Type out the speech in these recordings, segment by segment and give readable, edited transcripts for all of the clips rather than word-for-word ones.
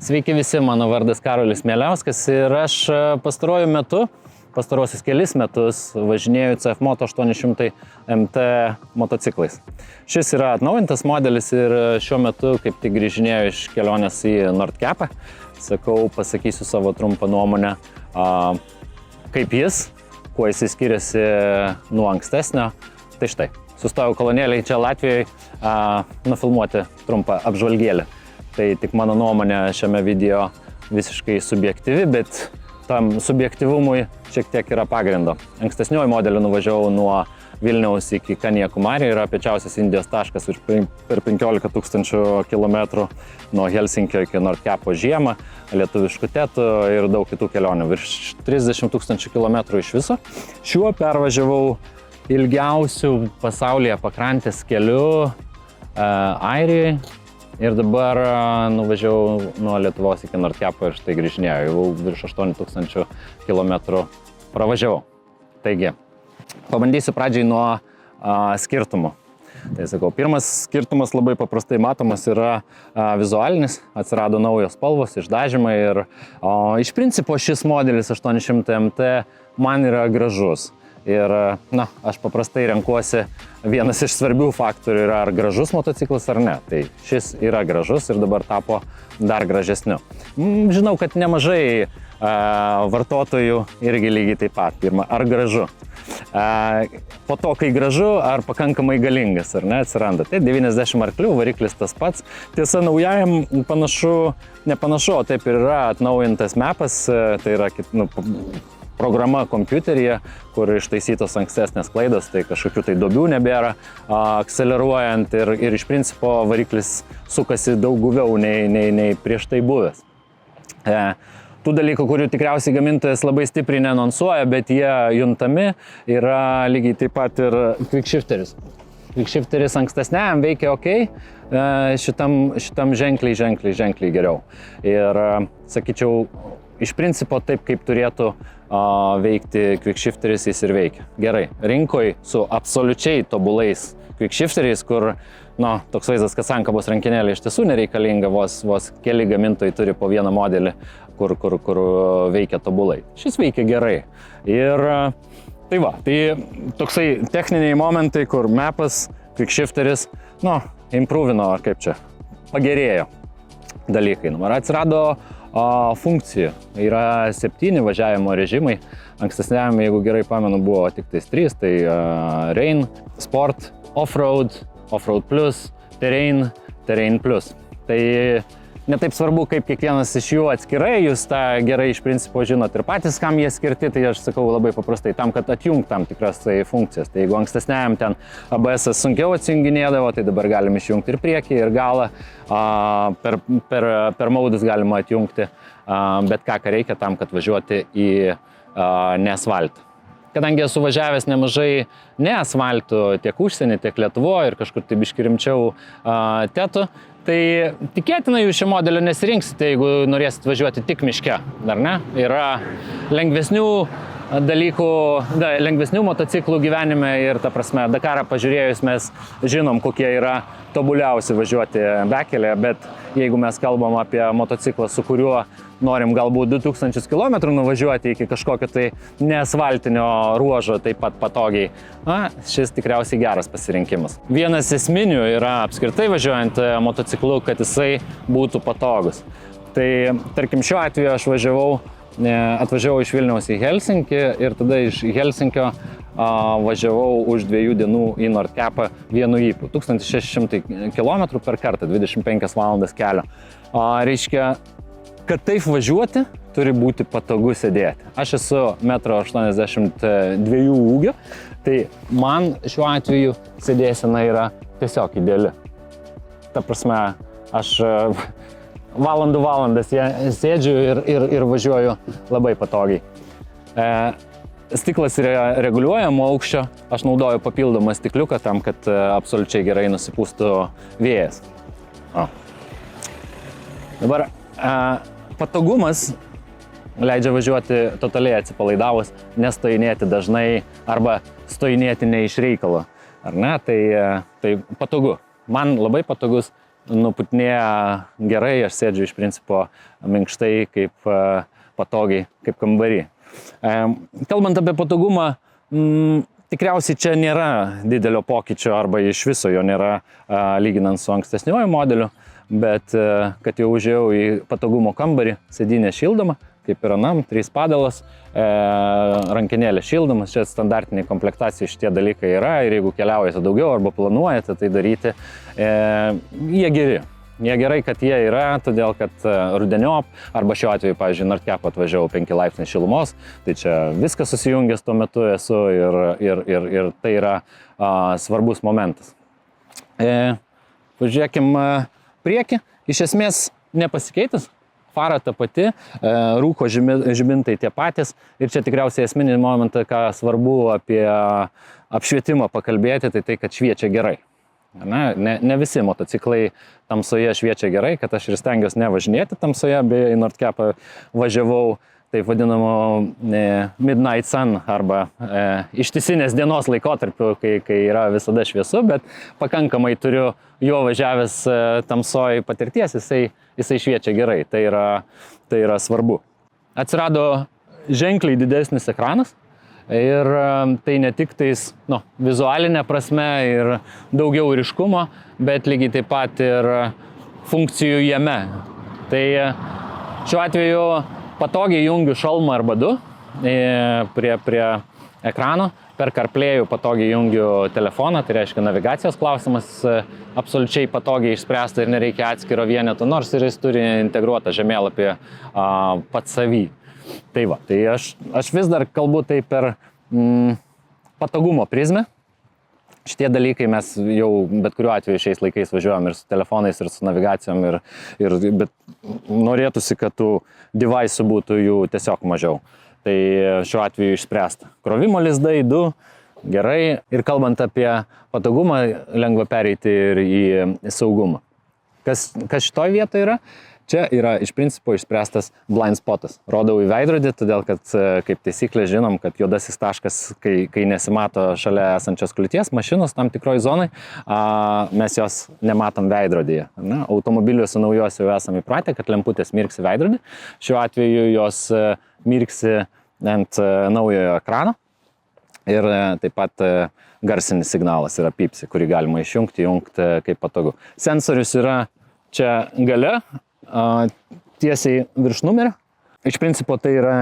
Sveiki visi, mano vardas Karolis Mieliauskas ir aš pastarosius kelis metus važinėju CF Moto 800 MT motociklais. Šis yra atnaujintas modelis ir šiuo metu kaip tik grįžinėjau iš kelionės į Nordkapą. Pasakysiu savo trumpą nuomonę, kaip jis, kuo jis skiriasi nuo ankstesnio. Tai štai, sustojau kolonėlėje čia Latvijoje nufilmuoti trumpą apžvalgėlį. Tai tik mano nuomonė šiame video visiškai subjektyvi, bet tam subjektyvumui šiek tiek yra pagrindo. Ankstesniuoju modeliu nuvažiavau nuo Vilniaus iki Kanjakumari, yra piečiausias Indijos taškas per 15 000 kilometrų nuo Helsinkio iki Nordkapo žiemą, lietuviškų tetų ir daug kitų kelionių, virš 30 000 kilometrų iš viso. Šiuo pervažiavau ilgiausių pasaulyje pakrantės keliu Airijai. Ir dabar nuvažiavau nuo Lietuvos iki Nordkapo ir štai grįžinėjau, jau virš 8000 kilometrų pravažiavau. Taigi, pabandysiu pradžiai nuo skirtumų. Tai pirmas skirtumas labai paprastai matomas yra vizualinis, atsirado naujos spalvos, išdažymai ir iš principo šis modelis 800 MT man yra gražus. Ir, aš paprastai renkuosi, vienas iš svarbių faktorių yra ar gražus motociklas ar ne. Tai šis yra gražus ir dabar tapo dar gražesniu. Žinau, kad nemažai vartotojų irgi lygiai taip pat. Pirma, ar gražu. Po to, kai gražu, ar pakankamai galingas, ar ne, atsiranda. Tai 90 arklių, variklis tas pats. Tiesa, naujajam nepanašu, o taip ir yra atnaujintas mapas, tai yra programa kompiuteryje, kur ištaisytos ankstesnės klaidos, tai kažkokių tai duobių nebėra, akceleruojant ir iš principo variklis sukasi daug guviau nei prieš tai buvęs. Tų dalykų, kurių tikriausiai gamintojas labai stipriai nenonsuoja, bet jie juntami, yra lygiai taip pat ir quickshifteris. Quickshifteris ankstesniam veikia ok, šitam ženkliai geriau. Ir sakyčiau, iš principo taip, kaip turėtų veikti quickshifteris, jis ir veikia. Gerai, rinkoje su absoliučiai tobulais quickshifteriais, kur toks vaizdas, kad sankabos rankinėlė iš tiesų nereikalinga, vos keli gamintojai turi po vieną modelį, kur veikia tobulai. Šis veikia gerai. Ir tai toksai techniniai momentai, kur mapas, quickshifteris, improvino, ar kaip čia, pagerėjo dalykai. Atsirado funkcijų. Yra 7 važiavimo režimai. Ankstesniam, jeigu gerai pamenu, buvo tik 3, tai Rain, Sport, Offroad, Offroad Plus, Terrain, Terrain Plus. Tai netaip svarbu, kaip kiekvienas iš jų atskirai, jūs tą gerai iš principo žinot ir patys, kam jie skirti, tai aš sakau labai paprastai, tam, kad atjungt tam tikras funkcijas. Tai jeigu ankstesniam ten ABS sunkiau atsijunginėdavo, tai dabar galim išjungti ir priekį, ir galą, per maudus galima atjungti, bet ką reikia tam, kad važiuoti į neasfaltą. Kadangi esu važiavęs nemažai ne asfaltų tiek užsienį, tiek Lietuvoje ir kažkur tai biškį rimčiau tetų, tai tikėtina jūs šio modelio nesirinksite, jeigu norėsit važiuoti tik miške, ar ne? Yra lengvesnių dalykų, lengvesnių motociklų gyvenime ir ta prasme, Dakarą pažiūrėjus mes žinom, kokie yra tobuliausi važiuoti bekelėje, bet jeigu mes kalbam apie motociklą, su kuriuo norim galbūt 2000 km nuvažiuoti iki kažkokio tai neasfaltinio ruožo taip pat patogiai, šis tikriausiai geras pasirinkimas. Vienas esminių yra apskritai važiuojant motociklu, kad jisai būtų patogus. Tai tarkim šiuo atveju aš atvažiavau iš Vilniaus į Helsinkį ir tada iš Helsinkio važiavau už 2 dienų į Nordkapą vienu ypu. 1600 km per kartą, 25 valandas kelio. Reiškia, kad taip važiuoti, turi būti patogu sėdėti. Aš esu 1,82 m ūgio, tai man šiuo atveju sėdėsena yra tiesiog ideali. Ta prasme, aš valandas sėdžiu ir važiuoju labai patogiai. Stiklas yra reguliuojamo aukščio, aš naudoju papildomą stikliuką tam, kad absoliučiai gerai nusipūstų vėjas. Dabar patogumas leidžia važiuoti totaliai atsipalaidavus, nestojinėti dažnai arba stojinėti ne iš reikalo. Ar ne? Tai patogu. Man labai patogus nuputinėja gerai, aš sėdžiu iš principo minkštai, kaip patogiai, kaip kambarį. Kalbant apie patogumą, tikriausiai čia nėra didelio pokyčio arba iš viso jo nėra lyginant su ankstesniuoju modeliu, bet kad jau užėjau į patogumo kambarį, sėdynė šildoma, kaip ir anam, 3 padalas, rankenėlė šildomas, čia standartiniai komplektacijai šitie dalykai yra ir jeigu keliaujate daugiau arba planuojate tai daryti, jie geri. Jie gerai, kad jie yra, todėl kad rudeniop, arba šiuo atveju, pavyzdžiui, Nordcape atvažiavau 5 laipsniai šilumos, tai čia viskas susijungęs tuo metu esu ir tai yra svarbus momentas. Pažiūrėkim priekį, iš esmės nepasikeitus, fara ta pati, rūko žibintai tie patys ir čia tikriausiai esminį momentą, ką svarbu apie apšvietimą pakalbėti, tai kad šviečia gerai. Ne visi motociklai tamsoje šviečia gerai, kad aš ir stengiuosi nevažinėti tamsoje, beje, į Nordcape važiavau taip vadinamo midnight sun arba ištisinės dienos laikotarpiu, kai yra visada šviesu, bet pakankamai turiu jo važiavęs tamsoj patirties, jisai šviečia gerai, tai yra svarbu. Atsirado ženkliai didesnis ekranas. Ir tai ne tik tais vizualinė prasme ir daugiau ryškumo, bet lygiai taip pat ir funkcijų jame. Tai šiuo atveju patogiai jungiu šalmą arba 2 prie ekrano, per CarPlay'ų patogiai jungiu telefoną, tai reiškia navigacijos klausimas absoliučiai patogiai išspręsta ir nereikia atskiro vieneto, nors ir jis turi integruotą žemėlapį pats savy. Tai va, tai aš vis dar kalbu tai per patogumo prizmę. Šitie dalykai mes jau bet kuriuo atveju šiais laikais važiuojam ir su telefonais, ir su navigacijom, bet norėtųsi, kad tų device'ų būtų jų tiesiog mažiau. Tai šiuo atveju išspręsta. Krovimo lizdai 2, gerai. Ir kalbant apie patogumą, lengva pereiti ir į saugumą. Kas šitoj vietoje yra? Čia yra iš principo išspręstas blind spotas. Rodau į veidrodį, todėl kad kaip taisyklė žinom, kad juodasis taškas, kai nesimato šalia esančios kliūties mašinos tam tikroj zonai, mes jos nematom veidrodyje. Automobiliuose naujos jau esame įpratę, kad lemputės mirksi veidrodį. Šiuo atveju jos mirksi ant naujojo ekrano ir taip pat garsinis signalas yra pypsi, kurį galima išjungti, įjungti kaip patogu. Sensorius yra čia gale, tiesiai virš numerio. Iš principo tai yra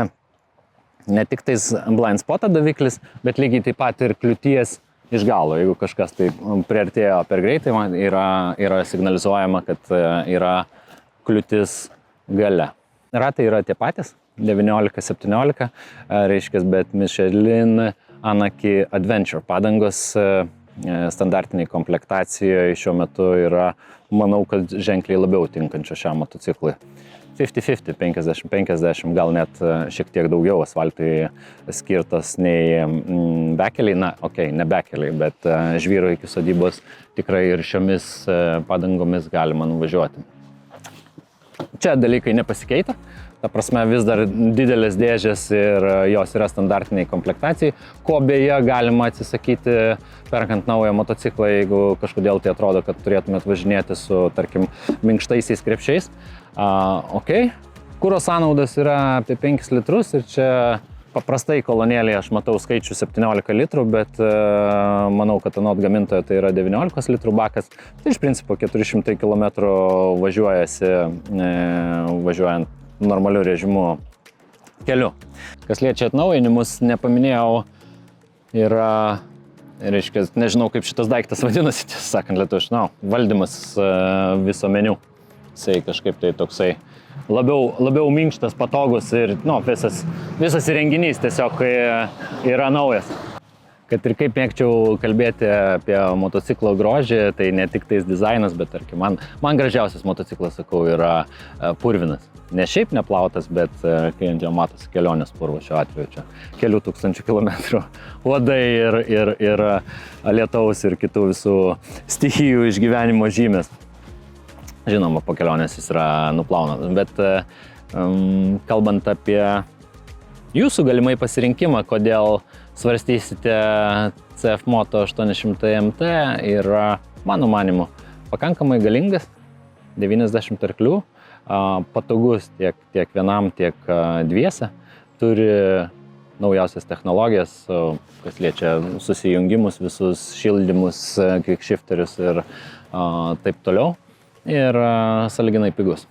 ne tik tais blind spotą daviklis, bet lygiai taip pat ir kliūties iš galo. Jeigu kažkas tai priartėjo per greitai, yra signalizuojama, kad yra kliūtis gale. Ratai yra tie patys, 19-17, reiškia, bet Michelin Anaki Adventure padangos standartiniai komplektacijoje šiuo metu yra, manau, kad ženkliai labiau tinkančio šiam motociklui. 50-50, 50-50, gal net šiek tiek daugiau asfaltui skirtos nei bekeliai, ne bekeliai, bet žvyro iki sodybos tikrai ir šiomis padangomis galima nuvažiuoti. Čia dalykai nepasikeita. Ta prasme, vis dar didelės dėžės ir jos yra standartiniai komplektacijai, ko beje galima atsisakyti perkant naują motociklą, jeigu kažkodėl tai atrodo, kad turėtumėt važinėti su, tarkim, minkštaisiais krepšiais. Kuro sąnaudas yra apie 5 litrus ir čia paprastai kolonėlėje aš matau skaičių 17 litrų, bet manau, kad anot gamintojo tai yra 19 litrų bakas. Tai iš principo 400 km važiuojasi, važiuojant normaliu režimu keliu. Kas liečia atnaujinimus, nepaminėjau, yra, reiškia, nežinau kaip šitas daiktas vadinasi, tiesą sakant, lietuviškai, valdymas viso meniu. Jisai kažkaip tai toksai labiau minkštas, patogus ir visas įrenginys tiesiog yra naujas. Kad ir kaip mėgčiau kalbėti apie motociklo grožį, tai ne tik tais dizainas, bet tarkim, man gražiausias motociklas, sakau, yra purvinas. Ne šiaip neplautas, bet kai ant jo matosi kelionės purvo šiuo atveju čia. Kelių tūkstančių kilometrų uodai ir lietaus ir kitų visų stichijų išgyvenimo žymės. Žinoma, po kelionės jis yra nuplaunamas, bet kalbant apie jūsų galimai pasirinkimą, kodėl svarstysite CF Moto 800 MT, yra, mano manimu, pakankamai galingas, 90 arklių, patogus tiek vienam, tiek dviese, turi naujausias technologijas, kas liečia susijungimus, visus šildymus, quickshifterius ir taip toliau. Ir sąlyginai pigus.